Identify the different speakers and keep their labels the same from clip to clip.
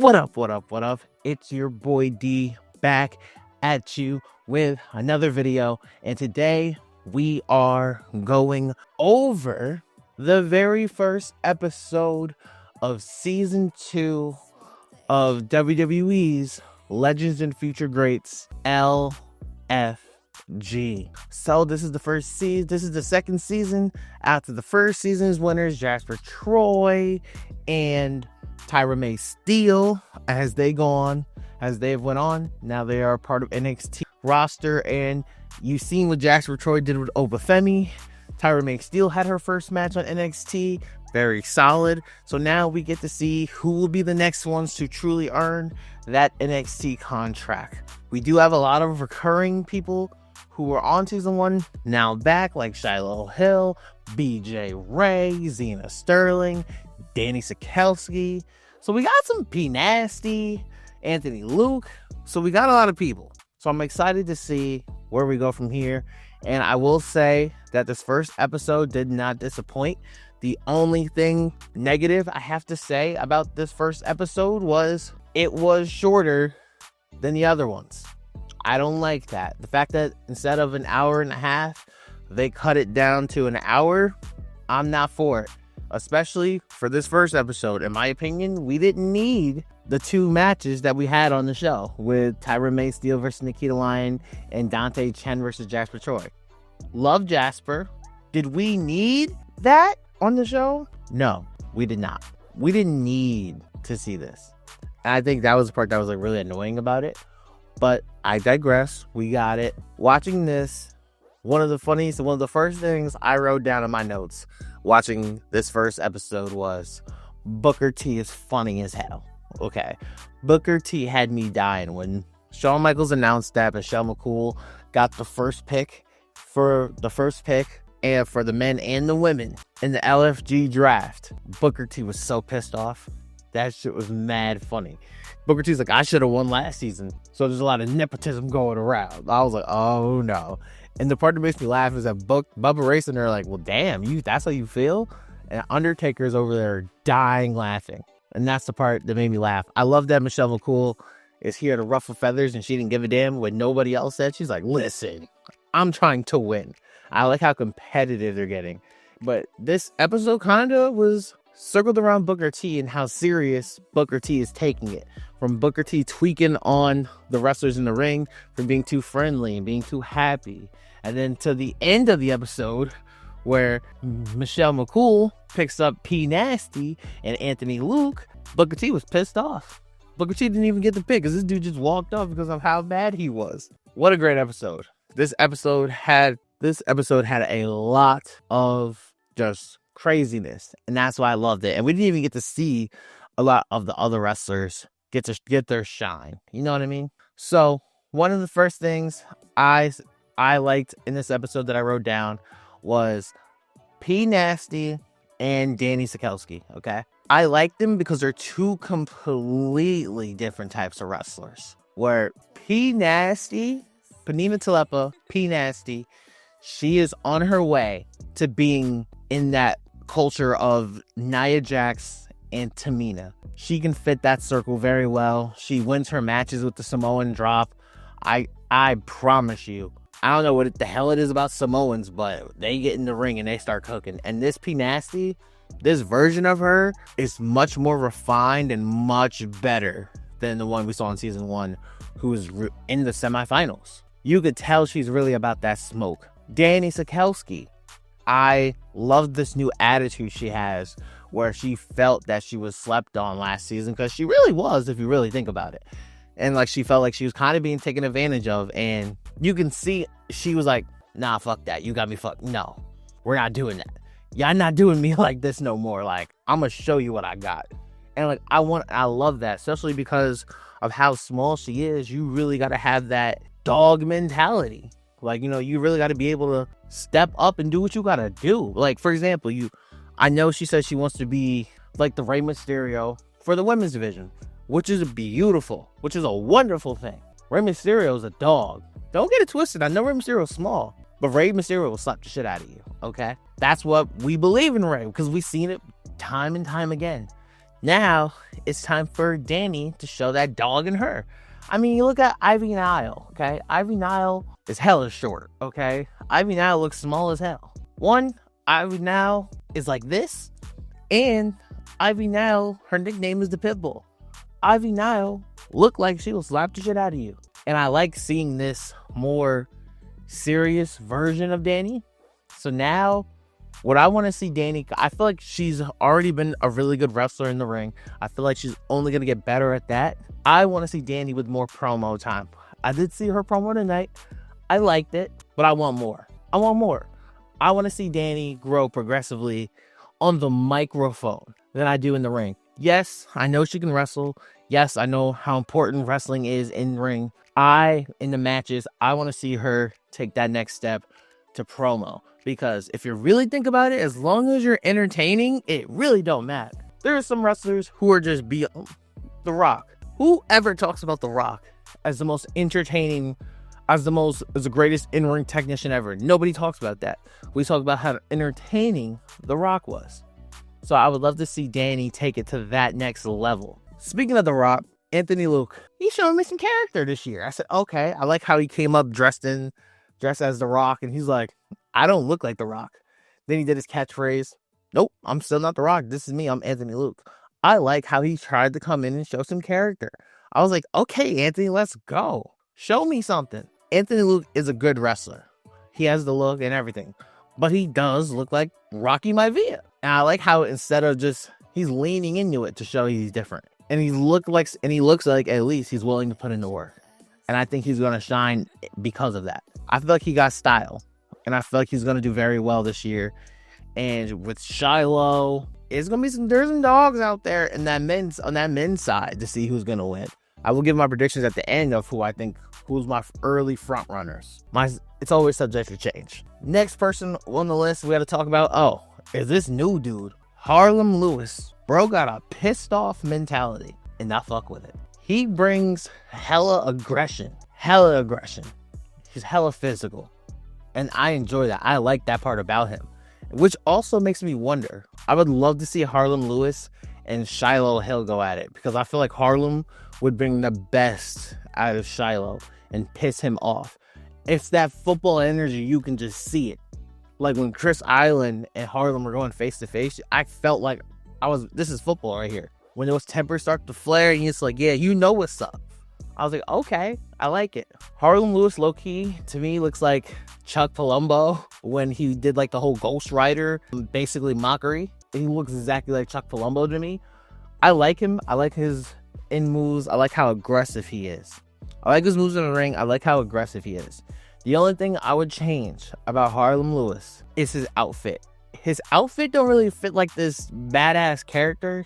Speaker 1: What up, what up, what up? It's your boy D back at you with another video. And today we are going over the very first episode of season 2 of WWE's Legends and Future Greats LFG. So this is the first season. This is the second season after the first season's winners, Jasper Troy and Tyra May Steele, as they've went on. Now they are part of NXT roster, and you've seen what Jasper Troy did with Obafemi. Tyra May Steele had her first match on NXT, very solid. So now we get to see who will be the next ones to truly earn that NXT contract. We do have a lot of recurring people who were on season 1 now back, like Shiloh Hill, BJ Ray, Xena Sterling, Danny Sikelski. So we got some P Nasty, Anthony Luke. So we got a lot of people. So I'm excited to see where we go from here. And I will say that this first episode did not disappoint. The only thing negative I have to say about this first episode was it was shorter than the other ones. I don't like that. The fact that instead of an hour and a half, they cut it down to an hour, I'm not for it. Especially for this first episode. In my opinion, we didn't need the 2 matches that we had on the show with Tyra May Steele versus Nikita Lyon and Dante Chen versus Jasper Troy. Love Jasper. Did we need that on the show? No, we did not. We didn't need to see this. And I think that was the part that was like really annoying about it. But I digress. We got it. Watching this, one of the first things I wrote down in my notes watching this first episode was Booker T is funny as hell. Okay. Booker T had me dying when Shawn Michaels announced that Michelle McCool got the first pick and for the men and the women in the LFG draft. Booker T was so pissed off. That shit was mad funny. Booker T's like, I should have won last season. So there's a lot of nepotism going around. I was like, oh no. And the part that makes me laugh is that Bubba Ray and they're like, well, damn, that's how you feel? And Undertaker's over there dying laughing. And that's the part that made me laugh. I love that Michelle McCool is here to ruffle feathers and she didn't give a damn what nobody else said. She's like, listen, I'm trying to win. I like how competitive they're getting. But this episode kind of was circled around Booker T and how serious Booker T is taking it. From Booker T tweaking on the wrestlers in the ring, from being too friendly and being too happy. And then to the end of the episode where Michelle McCool picks up P Nasty and Anthony Luke, Booker T was pissed off. Booker T didn't even get the pick because this dude just walked off because of how bad he was. What a great episode. This episode had a lot of just craziness, and that's why I loved it. And we didn't even get to see a lot of the other wrestlers get their shine. You know what I mean? So one of the first things I liked in this episode that I wrote down was P Nasty and Danny Sikelski. Okay, I like them because they're 2 completely different types of wrestlers. Where P Nasty, Panina Telepa, P Nasty, she is on her way to being in that culture of Nia Jax and Tamina. She can fit that circle very well. She wins her matches with the Samoan drop. I promise you, I don't know what the hell it is about Samoans, but they get in the ring and they start cooking. And this P Nasty, this version of her is much more refined and much better than the one we saw in season 1, who was in the semifinals. You could tell she's really about that smoke. Danny Sikelski, I love this new attitude she has, where she felt that she was slept on last season, because she really was, if you really think about it. And like, she felt like she was kind of being taken advantage of, and you can see she was like, nah, fuck that, you got me fucked. No, we're not doing that. Y'all not doing me like this no more. Like, I'm gonna show you what I got. And like, I love that, especially because of how small she is. You really got to have that dog mentality. Like, you know, you really got to be able to step up and do what you got to do. Like, for example, I know she says she wants to be like the Rey Mysterio for the women's division, which is a wonderful thing. Rey Mysterio is a dog. Don't get it twisted. I know Rey Mysterio is small, but Rey Mysterio will slap the shit out of you, okay? That's what we believe in Rey, because we've seen it time and time again. Now it's time for Danny to show that dog in her. I mean, you look at Ivy Nile, okay? Ivy Nile is hella short, okay? Ivy Nile looks small as hell. One, Ivy Nile is like this, and Ivy Nile, her nickname is the Pitbull. Ivy Nile looked like she will slap the shit out of you. And I like seeing this more serious version of Danny. So now, what I want to see Danny, I feel like she's already been a really good wrestler in the ring. I feel like she's only going to get better at that. I want to see Danny with more promo time. I did see her promo tonight. I liked it, but I want more. I want to see Danny grow progressively on the microphone than I do in the ring. Yes, I know she can wrestle. Yes, I know how important wrestling is in the ring. In the matches, I want to see her take that next step to promo. Because if you really think about it, as long as you're entertaining, it really don't matter. There are some wrestlers who are just beyond The Rock. Whoever talks about The Rock as the most entertaining, as the greatest in-ring technician ever? Nobody talks about that. We talk about how entertaining The Rock was. So I would love to see Danny take it to that next level. Speaking of The Rock, Anthony Luke, he's showing me some character this year. I said, okay, I like how he came up dressed as The Rock, and he's like, I don't look like The Rock. Then he did his catchphrase, nope, I'm still not The Rock. This is me, I'm Anthony Luke. I like how he tried to come in and show some character. I was like, okay, Anthony, let's go. Show me something. Anthony Luke is a good wrestler. He has the look and everything, but he does look like Rocky Maivia. And I like how instead of just, he's leaning into it to show he's different. And he looks like at least he's willing to put in the work. And I think he's going to shine because of that. I feel like he got style. And I feel like he's going to do very well this year. And with Shiloh, there's going to be there's some dogs out there on that men's side to see who's going to win. I will give my predictions at the end of who's my early front runners. It's always subject to change. Next person on the list we got to talk about, is this new dude, Harlem Lewis. Bro got a pissed off mentality, and I fuck with it. He brings hella aggression. He's hella physical, and I enjoy that. I like that part about him, which also makes me wonder. I would love to see Harlem Lewis and Shiloh Hill go at it, because I feel like Harlem would bring the best out of Shiloh and piss him off. It's that football energy. You can just see it. Like when Chris Island and Harlem were going face to face, I felt like this is football right here. When those tempers start to flare and it's like, yeah, you know what's up. I was like, okay, I like it. Harlem Lewis, low key, to me looks like Chuck Palumbo when he did like the whole Ghost Rider, basically mockery. He looks exactly like Chuck Palumbo to me. I like him. I like his in moves. I like how aggressive he is. I like his moves in the ring. I like how aggressive he is. The only thing I would change about Harlem Lewis is his outfit. His outfit don't really fit like this badass character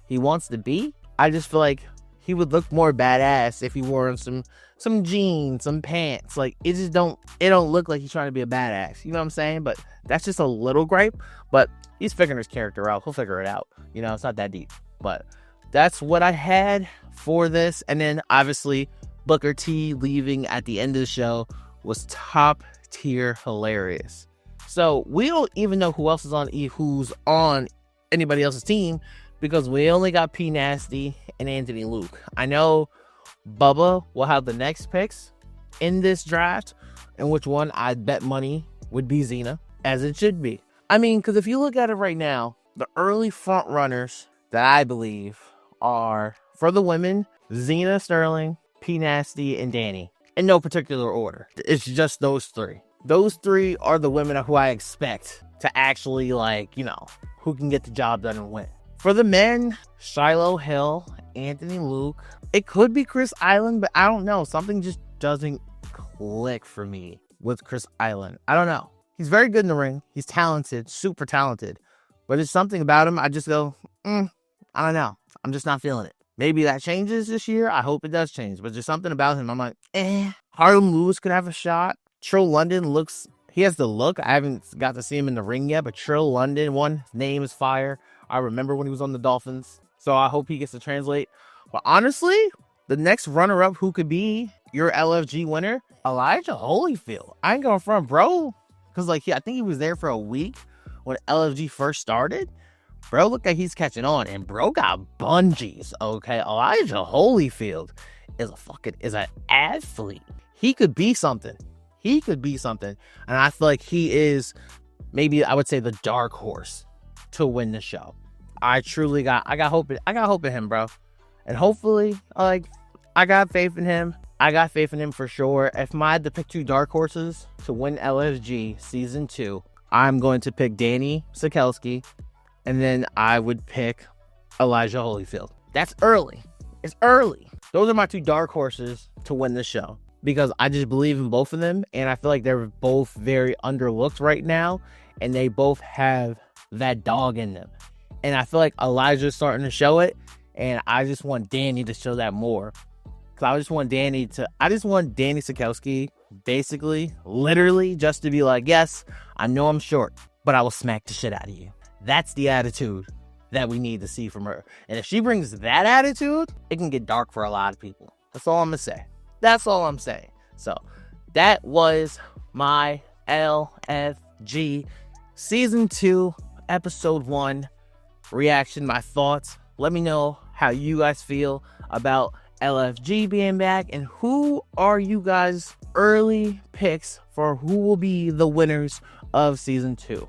Speaker 1: he wants to be. I just feel like he would look more badass if he wore some jeans, some pants. Like it don't look like he's trying to be a badass. You know what I'm saying? But that's just a little gripe. But he's figuring his character out. He'll figure it out. You know, it's not that deep. But that's what I had for this. And then obviously Booker T leaving at the end of the show was top tier hilarious. So we don't even know who's on anybody else's team, because we only got P Nasty and Anthony Luke. I know Bubba will have the next picks in this draft, and which one I'd bet money would be Xena, as it should be. I mean, because if you look at it right now, the early front runners that I believe are, for the women, Xena Sterling, P Nasty, and Danny. In no particular order. It's just those three. Those three are the women who I expect to actually, who can get the job done and win. For the men, Shiloh Hill, Anthony Luke. It could be Chris Island, but I don't know. Something just doesn't click for me with Chris Island. I don't know. He's very good in the ring. He's talented, super talented. But there's something about him, I just go, I don't know. I'm just not feeling it. Maybe that changes this year. I hope it does change. But there's something about him. I'm like, Harlem Lewis could have a shot. Trill London he has the look. I haven't got to see him in the ring yet, but Trill London, his name is fire. I remember when he was on the Dolphins. So I hope he gets to translate. But honestly, the next runner-up who could be your LFG winner, Elijah Holyfield. I ain't going front, bro. Because I think he was there for a week when LFG first started. Bro, look like he's catching on, and bro got bungees, okay? Elijah Holyfield is an athlete. He could be something. He could be something. And I feel like he is, maybe I would say, the dark horse to win the show. I got hope in him, bro. And hopefully, I got faith in him. I got faith in him for sure. If I had to pick 2 dark horses to win LFG Season 2, I'm going to pick Danny Sikelski, and then I would pick Elijah Holyfield. That's early. It's early. Those are my 2 dark horses to win the show, because I just believe in both of them, and I feel like they're both very underlooked right now, and they both have that dog in them. And I feel like Elijah's starting to show it, and I just want Danny to show that more. Because I just want Danny Sikelski, basically, literally, just to be like, yes, I know I'm short, but I will smack the shit out of you. That's the attitude that we need to see from her. And if she brings that attitude, it can get dark for a lot of people. That's all I'm going to say. That's all I'm saying. So, that was my LFG Season 2, Episode 1 reaction, my thoughts. Let me know how you guys feel about LFG being back, and who are you guys' early picks for who will be the winners of Season 2.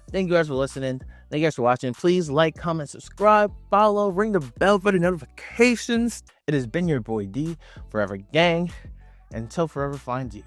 Speaker 1: Thank you guys for listening. Thank you guys for watching. Please like, comment, subscribe, follow, ring the bell for the notifications. It has been your boy D, Forever Gang, until forever finds you.